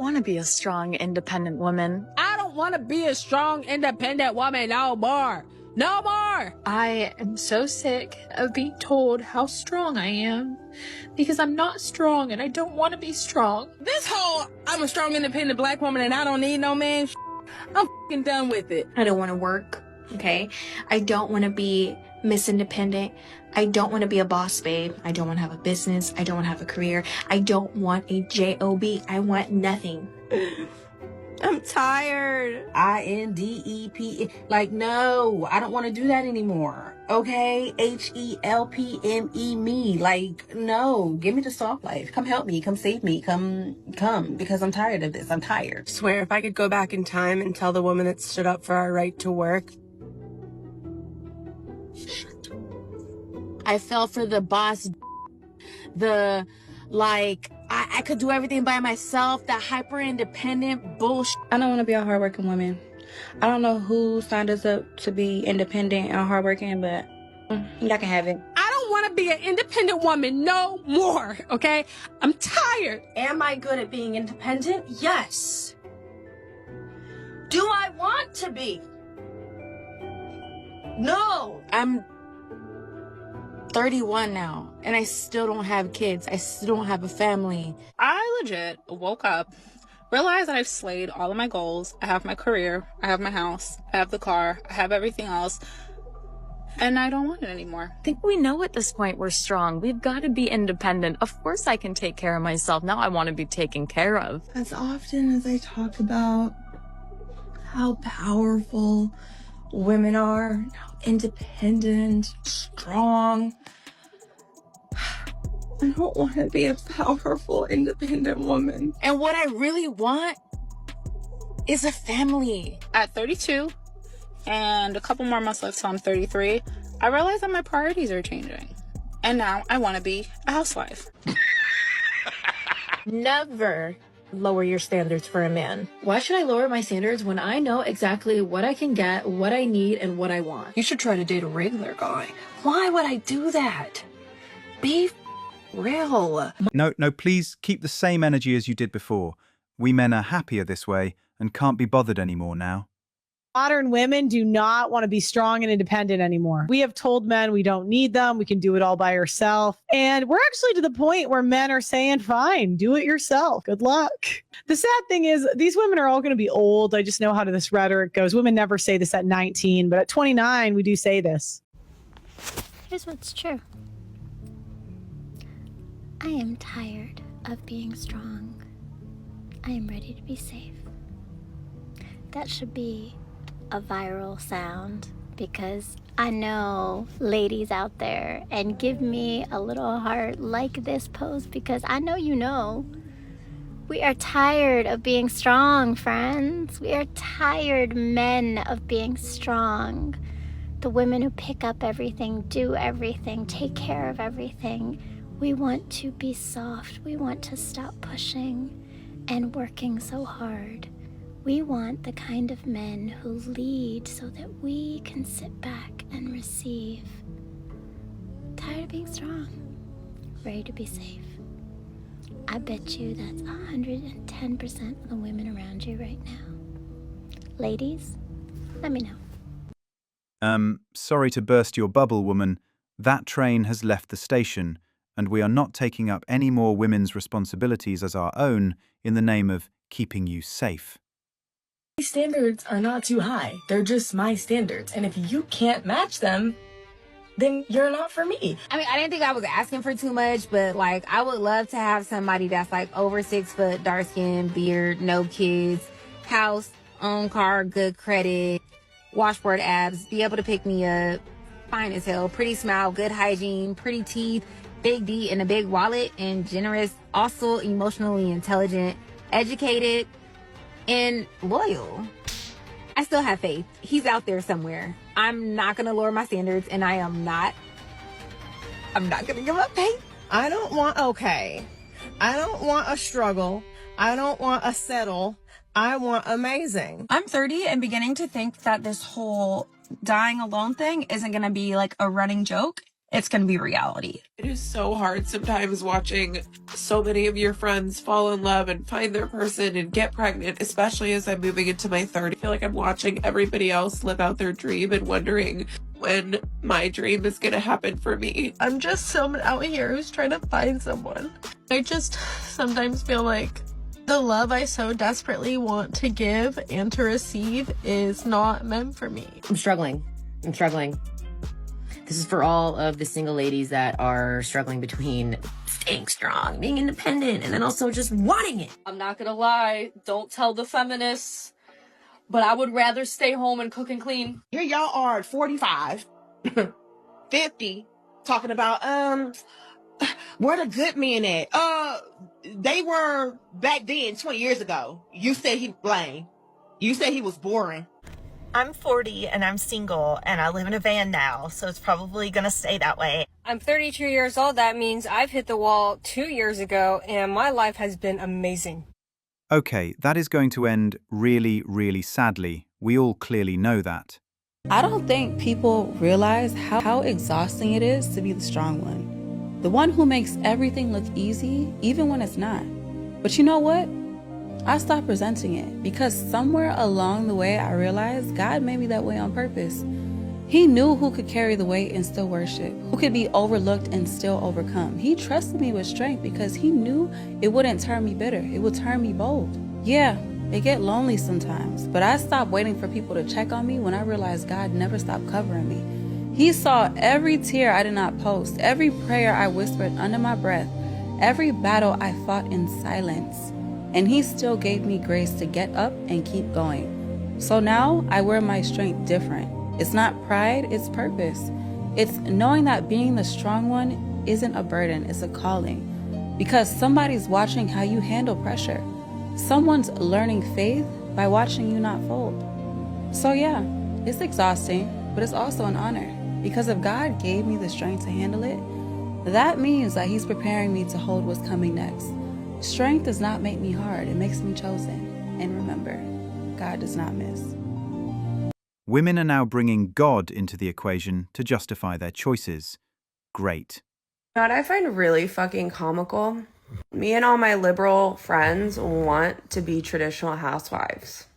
want to be a strong, independent woman. I don't want to be a strong, independent woman no more. No more! I am so sick of being told how strong I am because I'm not strong and I don't want to be strong. This whole I'm a strong, independent black woman and I don't need no man, I'm f***ing done with it. I don't want to work, okay? I don't want to be Miss Independent. I don't want to be a boss babe. I don't want to have a business. I don't want to have a career. I don't want a job. I want nothing. I'm tired. INDEP. Like, no, I don't want to do that anymore. Okay? HELPME me. Like, no, give me the soft life. Come help me. Come save me. Come, because I'm tired of this. I'm tired. Swear if I could go back in time and tell the woman that stood up for our right to work. I fell for the boss, I could do everything by myself, that hyper-independent bullshit. I don't want to be a hardworking woman. I don't know who signed us up to be independent and hardworking, but y'all can have it. I don't want to be an independent woman no more, okay? I'm tired. Am I good at being independent? Yes. Do I want to be? No. I'm 31 now, and I still don't have kids. I still don't have a family. I legit woke up, realized that I've slayed all of my goals. I have my career, I have my house, I have the car, I have everything else, and I don't want it anymore. I think we know at this point we're strong. We've got to be independent. Of course I can take care of myself. Now I want to be taken care of. As often as I talk about how powerful women are, how independent, strong, I don't want to be a powerful, independent woman. And what I really want is a family. At 32, and a couple more months left till I'm 33, I realized that my priorities are changing. And now I want to be a housewife. Never lower your standards for a man. Why should I lower my standards when I know exactly what I can get, what I need, and what I want? You should try to date a regular guy. Why would I do that? Be real. No, please keep the same energy as you did before. We men are happier this way and can't be bothered anymore now. Modern women do not want to be strong and independent anymore. We have told men we don't need them. We can do it all by ourselves. And we're actually to the point where men are saying, fine, do it yourself. Good luck. The sad thing is these women are all going to be old. I just know how this rhetoric goes. Women never say this at 19, but at 29, we do say this. Here's what's true. I am tired of being strong. I am ready to be safe. That should be a viral sound because I know ladies out there, and give me a little heart like this pose because I know you know. We are tired of being strong, friends. We are tired men of being strong. The women who pick up everything, do everything, take care of everything. We want to be soft. We want to stop pushing and working so hard. We want the kind of men who lead so that we can sit back and receive. Tired of being strong, ready to be safe. I bet you that's 110% of the women around you right now. Ladies, let me know. Sorry to burst your bubble, woman. That train has left the station, and we are not taking up any more women's responsibilities as our own in the name of keeping you safe. My standards are not too high. They're just my standards. And if you can't match them, then you're not for me. I mean, I didn't think I was asking for too much, but like, I would love to have somebody that's like over 6 foot, dark skin, beard, no kids, house, own car, good credit, washboard abs, be able to pick me up, fine as hell, pretty smile, good hygiene, pretty teeth, big D and a big wallet, and generous, also emotionally intelligent, educated, and loyal. I still have faith. He's out there somewhere. I'm not gonna lower my standards, and I'm not gonna give up faith. I don't want okay. I don't want a struggle. I don't want a settle. I want amazing. I'm 30 and beginning to think that this whole dying alone thing isn't gonna be like a running joke. it's going to be reality. It is so hard sometimes watching so many of your friends fall in love and find their person and get pregnant, especially as I'm moving into my 30s. I feel like I'm watching everybody else live out their dream and wondering when my dream is going to happen for me. I'm just someone out here who's trying to find someone. I just sometimes feel like the love I so desperately want to give and to receive is not meant for me. I'm struggling. This is for all of the single ladies that are struggling between staying strong, being independent, and then also just wanting it. I'm not gonna lie, don't tell the feminists, but I would rather stay home and cook and clean. Here y'all are at 45, 50, talking about, where the good men at? They were back then, 20 years ago. You said he was lame. You said he was boring. I'm 40 and I'm single and I live in a van now, so it's probably gonna stay that way. I'm 32 years old. That means I've hit the wall 2 years ago and my life has been amazing. Okay, that is going to end really, really sadly. We all clearly know that. I don't think people realize how exhausting it is to be the strong one. The one who makes everything look easy, even when it's not. But you know what? I stopped resenting it because somewhere along the way I realized God made me that way on purpose. He knew who could carry the weight and still worship, who could be overlooked and still overcome. He trusted me with strength because he knew it wouldn't turn me bitter. It would turn me bold. Yeah, it get lonely sometimes, but I stopped waiting for people to check on me when I realized God never stopped covering me. He saw every tear I did not post, every prayer I whispered under my breath, every battle I fought in silence. And he still gave me grace to get up and keep going. So now I wear my strength different. It's not pride, it's purpose. It's knowing that being the strong one isn't a burden, it's a calling. Because somebody's watching how you handle pressure. Someone's learning faith by watching you not fold. So yeah, it's exhausting, but it's also an honor. Because if God gave me the strength to handle it, that means that he's preparing me to hold what's coming next. Strength does not make me hard, it makes me chosen. And remember, God does not miss. Women are now bringing God into the equation to justify their choices. Great. What I find really fucking comical, me and all my liberal friends want to be traditional housewives.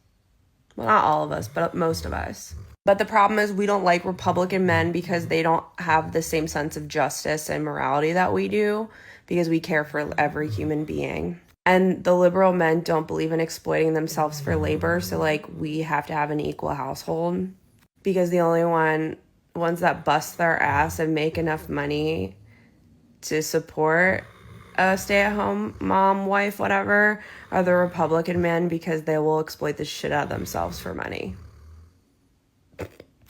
Well, not all of us, but most of us. But the problem is we don't like Republican men because they don't have the same sense of justice and morality that we do, because we care for every human being. And the liberal men don't believe in exploiting themselves for labor, so like we have to have an equal household, because the only ones that bust their ass and make enough money to support a stay-at-home mom, wife, whatever, are the Republican men, because they will exploit the shit out of themselves for money.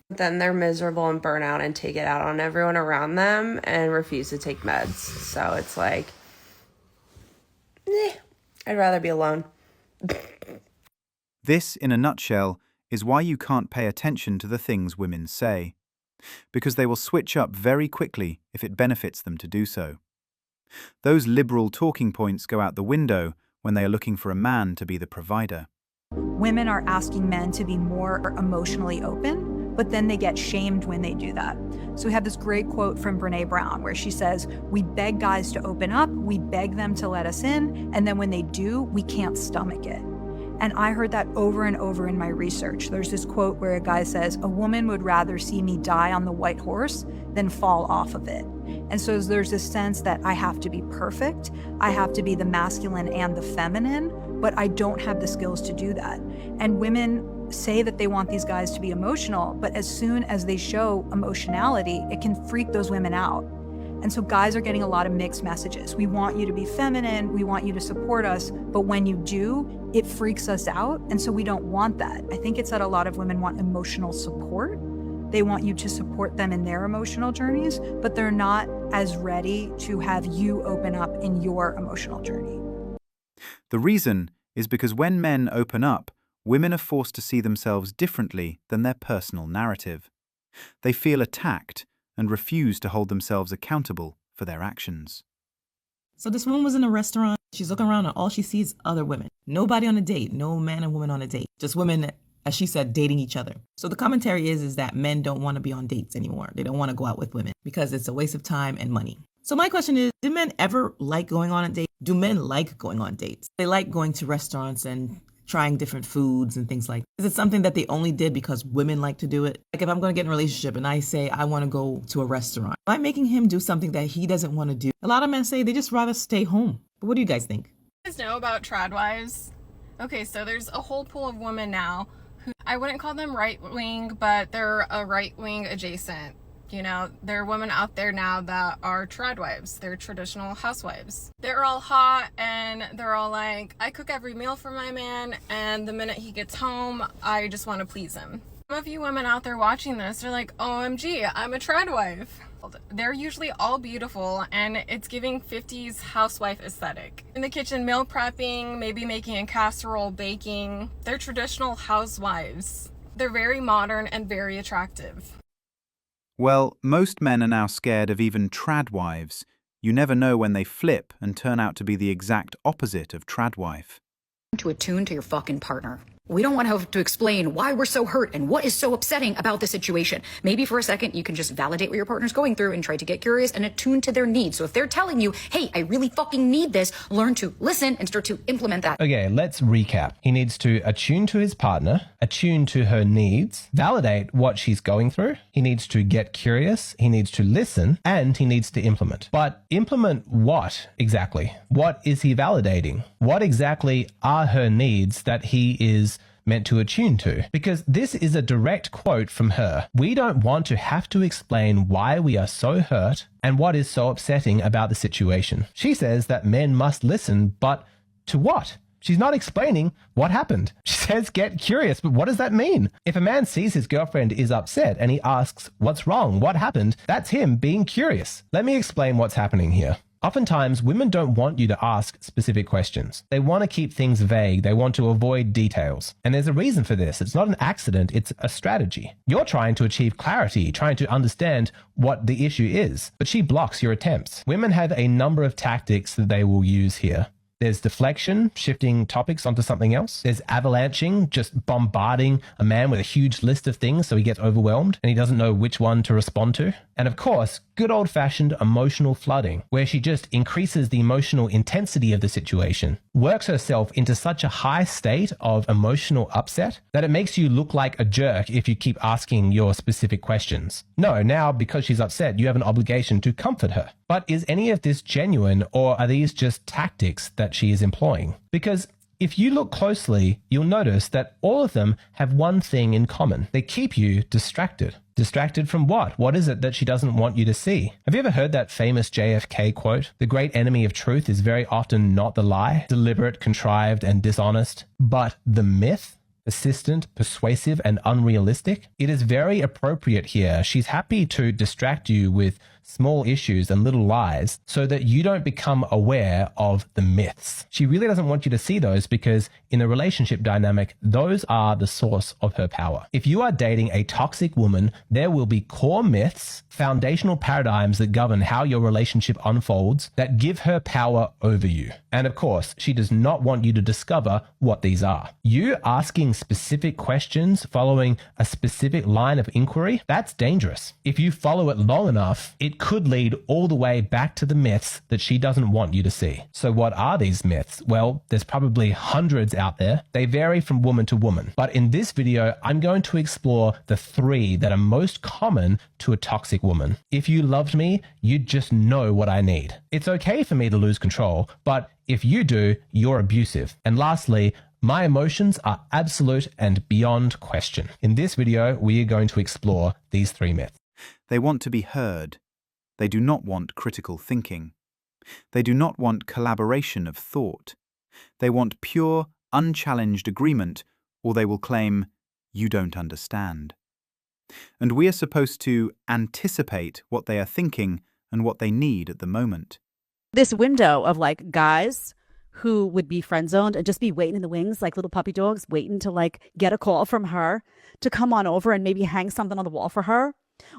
Then they're miserable and burn out and take it out on everyone around them and refuse to take meds. So it's like, I'd rather be alone. This, in a nutshell, is why you can't pay attention to the things women say. Because they will switch up very quickly if it benefits them to do so. Those liberal talking points go out the window when they are looking for a man to be the provider. Women are asking men to be more emotionally open, but then they get shamed when they do that. So we have this great quote from Brene Brown where she says, we beg guys to open up, we beg them to let us in, and then when they do, we can't stomach it. And I heard that over and over in my research. There's this quote where a guy says, a woman would rather see me die on the white horse than fall off of it. And so there's this sense that I have to be perfect, I have to be the masculine and the feminine, but I don't have the skills to do that. And women say that they want these guys to be emotional, but as soon as they show emotionality, it can freak those women out. And so guys are getting a lot of mixed messages. We want you to be feminine, we want you to support us, but when you do, it freaks us out, and so we don't want that. I think it's that a lot of women want emotional support. They want you to support them in their emotional journeys, but they're not as ready to have you open up in your emotional journey. The reason is because when men open up, women are forced to see themselves differently than their personal narrative. They feel attacked and refuse to hold themselves accountable for their actions. So this woman was in a restaurant. She's looking around and all she sees other women. Nobody on a date. No man and woman on a date. Just women as she said, dating each other. So the commentary is that men don't want to be on dates anymore. They don't want to go out with women because it's a waste of time and money. So my question is, do men ever like going on a date? Do men like going on dates? They like going to restaurants and trying different foods and things like that. Is it something that they only did because women like to do it? Like if I'm going to get in a relationship and I say I want to go to a restaurant, am I making him do something that he doesn't want to do? A lot of men say they just rather stay home. But what do you guys think? You guys know about tradwives? Okay, so there's a whole pool of women now who I wouldn't call them right wing, but they're a right wing adjacent. You know, there are women out there now that are tradwives. They're traditional housewives. They're all hot and they're all like, I cook every meal for my man, and the minute he gets home, I just want to please him. Some of you women out there watching this are like, OMG, I'm a tradwife. They're usually all beautiful and it's giving 50s housewife aesthetic. In the kitchen, meal prepping, maybe making a casserole, baking. They're traditional housewives. They're very modern and very attractive. Well, most men are now scared of even tradwives. You never know when they flip and turn out to be the exact opposite of tradwife. To attune to your fucking partner. We don't want to have to explain why we're so hurt and what is so upsetting about the situation. Maybe for a second, you can just validate what your partner's going through and try to get curious and attune to their needs. So if they're telling you, hey, I really fucking need this, learn to listen and start to implement that. Okay, let's recap. He needs to attune to his partner, attune to her needs, validate what she's going through. He needs to get curious, he needs to listen, and he needs to implement. But implement what exactly? What is he validating? What exactly are her needs that he is meant to attune to? Because this is a direct quote from her. We don't want to have to explain why we are so hurt and what is so upsetting about the situation. She says that men must listen, but to what? She's not explaining what happened. She says get curious, but what does that mean? If a man sees his girlfriend is upset and he asks, what's wrong? What happened? That's him being curious. Let me explain what's happening here. Oftentimes, women don't want you to ask specific questions. They want to keep things vague. They want to avoid details. And there's a reason for this. It's not an accident. It's a strategy. You're trying to achieve clarity, trying to understand what the issue is, but she blocks your attempts. Women have a number of tactics that they will use here. There's deflection, shifting topics onto something else. There's avalanching, just bombarding a man with a huge list of things so he gets overwhelmed and he doesn't know which one to respond to. And of course, good old-fashioned emotional flooding, where she just increases the emotional intensity of the situation, works herself into such a high state of emotional upset that it makes you look like a jerk if you keep asking your specific questions. No, now because she's upset, you have an obligation to comfort her. But is any of this genuine, or are these just tactics that she is employing? Because if you look closely, you'll notice that all of them have one thing in common. They keep you distracted. Distracted from what? What is it that she doesn't want you to see? Have you ever heard that famous JFK quote? The great enemy of truth is very often not the lie, deliberate, contrived, and dishonest, but the myth? Persistent, persuasive, and unrealistic? It is very appropriate here. She's happy to distract you with small issues and little lies so that you don't become aware of the myths. She really doesn't want you to see those because in a relationship dynamic, those are the source of her power. If you are dating a toxic woman, there will be core myths, foundational paradigms that govern how your relationship unfolds that give her power over you. And of course, she does not want you to discover what these are. You asking specific questions following a specific line of inquiry, that's dangerous. If you follow it long enough, it could lead all the way back to the myths that she doesn't want you to see. So what are these myths? Well, there's probably hundreds out there. They vary from woman to woman. But in this video, I'm going to explore the 3 that are most common to a toxic woman. If you loved me, you'd just know what I need. It's okay for me to lose control, but if you do, you're abusive. And lastly, my emotions are absolute and beyond question. In this video, we are going to explore these 3 myths. They want to be heard. They do not want critical thinking. They do not want collaboration of thought. They want pure, unchallenged agreement, or they will claim, you don't understand. And we are supposed to anticipate what they are thinking and what they need at the moment. This window of like guys who would be friend zoned and just be waiting in the wings like little puppy dogs, waiting to like get a call from her to come on over and maybe hang something on the wall for her.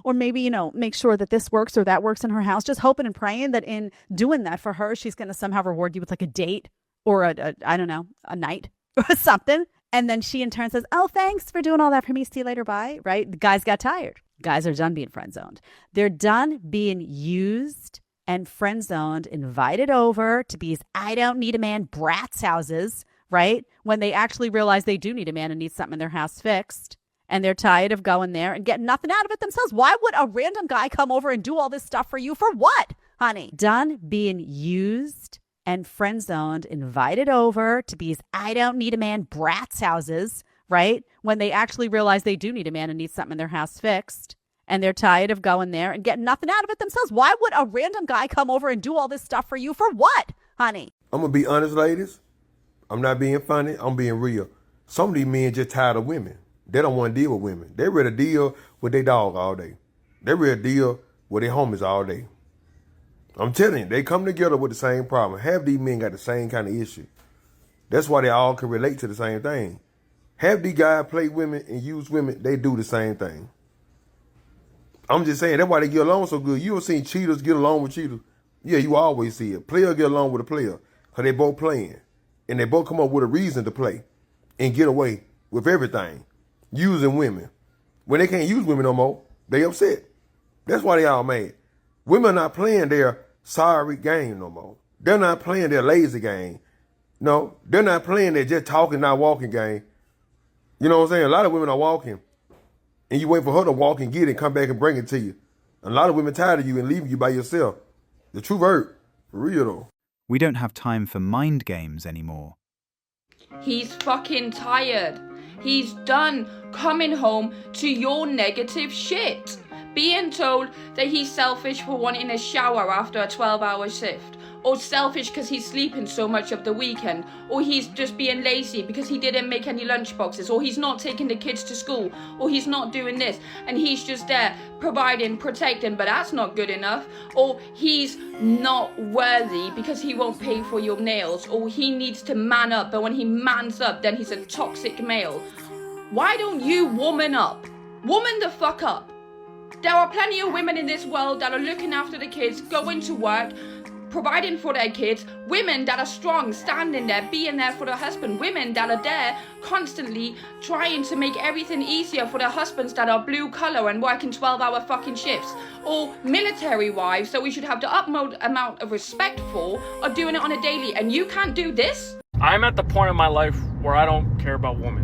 Or maybe, you know, make sure that this works or that works in her house, just hoping and praying that in doing that for her, she's going to somehow reward you with like a date or I don't know, a night or something. And then she in turn says, oh, thanks for doing all that for me. See you later. Bye. Right? The guys got tired. Guys are done being friend zoned. They're done being used and friend zoned, invited over to these I don't need a man brats houses, right? When they actually realize they do need a man and need something in their house fixed. And they're tired of going there and getting nothing out of it themselves. Why would a random guy come over and do all this stuff for you? For what, honey? Done being used and friend zoned, invited over to these I don't need a man brats houses, right? When they actually realize they do need a man and need something in their house fixed. And they're tired of going there and getting nothing out of it themselves. Why would a random guy come over and do all this stuff for you? For what, honey? I'm going to be honest, ladies. I'm not being funny. I'm being real. Some of these men just tired of women. They don't want to deal with women. They ready to deal with their dog all day. They ready to deal with their homies all day. I'm telling you, they come together with the same problem. Half these men got the same kind of issue. That's why they all can relate to the same thing. Half these guys play women and use women, they do the same thing. I'm just saying, that's why they get along so good. You ever seen cheaters get along with cheaters? Yeah, you always see it. Player get along with a player because they both playing. And they both come up with a reason to play and get away with everything. Using women. When they can't use women no more, they upset. That's why they all mad. Women are not playing their sorry game no more. They're not playing their lazy game. No, they're not playing their just talking, not walking game. You know what I'm saying? A lot of women are walking. And you wait for her to walk and get it and come back and bring it to you. A lot of women tired of you and leaving you by yourself. The truth hurt. For real though. We don't have time for mind games anymore. He's fucking tired. He's done coming home to your negative shit. Being told that he's selfish for wanting a shower after a 12-hour shift. Or selfish because he's sleeping so much of the weekend. Or he's just being lazy because he didn't make any lunch boxes. Or he's not taking the kids to school. Or he's not doing this. And he's just there providing, protecting, but that's not good enough. Or he's not worthy because he won't pay for your nails. Or he needs to man up, but when he mans up, then he's a toxic male. Why don't you woman up? Woman the fuck up. There are plenty of women in this world that are looking after the kids, going to work, providing for their kids, women that are strong, standing there, being there for their husband, women that are there constantly trying to make everything easier for their husbands that are blue collar and working 12-hour fucking shifts, or military wives that we should have the utmost amount of respect for are doing it on a daily, and you can't do this? I'm at the point in my life where I don't care about women.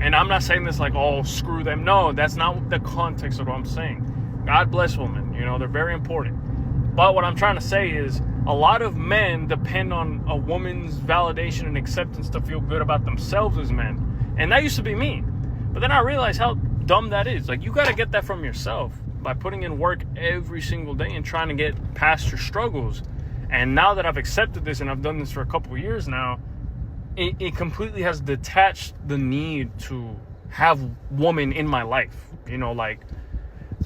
And I'm not saying this like, oh, screw them. No, that's not the context of what I'm saying. God bless women, you know, they're very important. But what I'm trying to say is a lot of men depend on a woman's validation and acceptance to feel good about themselves as men. And that used to be me. But then I realized how dumb that is. Like, you got to get that from yourself by putting in work every single day and trying to get past your struggles. And now that I've accepted this and I've done this for a couple of years now, it completely has detached the need to have woman in my life. You know, like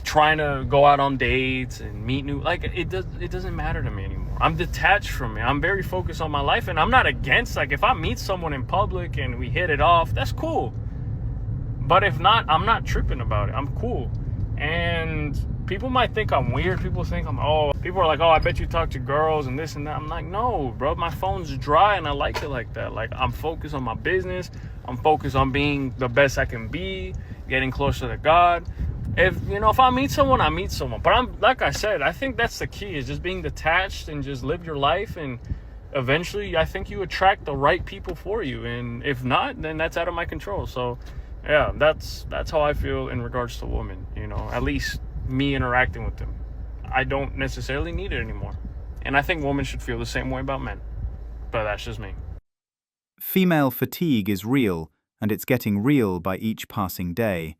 trying to go out on dates and meet new, like it doesn't matter to me anymore. I'm detached from it. I'm very focused on my life, and I'm not against, like, if I meet someone in public and we hit it off, that's cool. But if not, I'm not tripping about it. I'm cool. And people might think I'm weird. People are like, oh, I bet you talk to girls and this and that. I'm like, no, bro, my phone's dry and I like it like that. Like, I'm focused on my business. I'm focused on being the best I can be, getting closer to God. If I meet someone, I meet someone. But like I said, I think that's the key, is just being detached and just live your life. And eventually I think you attract the right people for you. And if not, then that's out of my control. So yeah, that's how I feel in regards to women, at least me interacting with them. I don't necessarily need it anymore. And I think women should feel the same way about men. But that's just me. Female fatigue is real, and it's getting real by each passing day.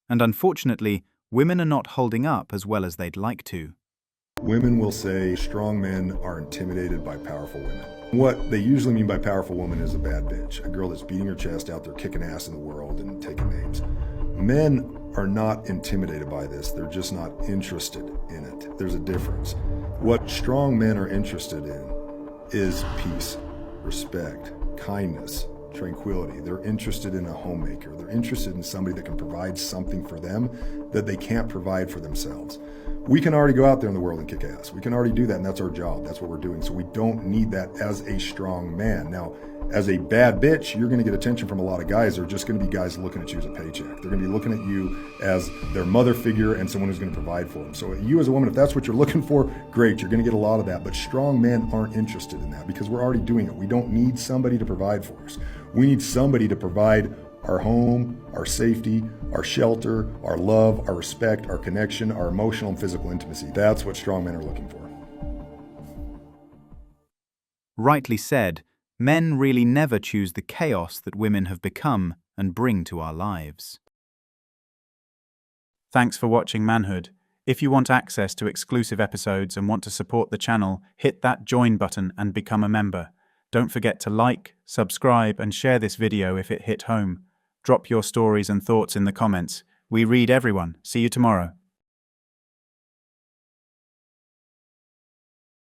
And unfortunately, women are not holding up as well as they'd like to. Women will say strong men are intimidated by powerful women. What they usually mean by powerful woman is a bad bitch, a girl that's beating her chest out there, kicking ass in the world and taking names. Men are not intimidated by this. They're just not interested in it. There's a difference. What strong men are interested in is peace, respect, kindness, tranquility. They're interested in a homemaker. They're interested in somebody that can provide something for them that they can't provide for themselves. We can already go out there in the world and kick ass. We can already do that, and that's our job. That's what we're doing. So we don't need that as a strong man. Now, As a bad bitch, you're going to get attention from a lot of guys. They're just going to be guys looking at you as a paycheck. They're going to be looking at you as their mother figure and someone who's going to provide for them. So you as a woman, if that's what you're looking for, great, you're going to get a lot of that. But strong men aren't interested in that because we're already doing it. We don't need somebody to provide for us. We need somebody to provide our home, our safety, our shelter, our love, our respect, our connection, our emotional and physical intimacy. That's what strong men are looking for. Rightly said, men really never choose the chaos that women have become and bring to our lives. Thanks for watching Manhood. If you want access to exclusive episodes and want to support the channel, hit that join button and become a member. Don't forget to like, subscribe, and share this video if it hit home. Drop your stories and thoughts in the comments. We read everyone. See you tomorrow.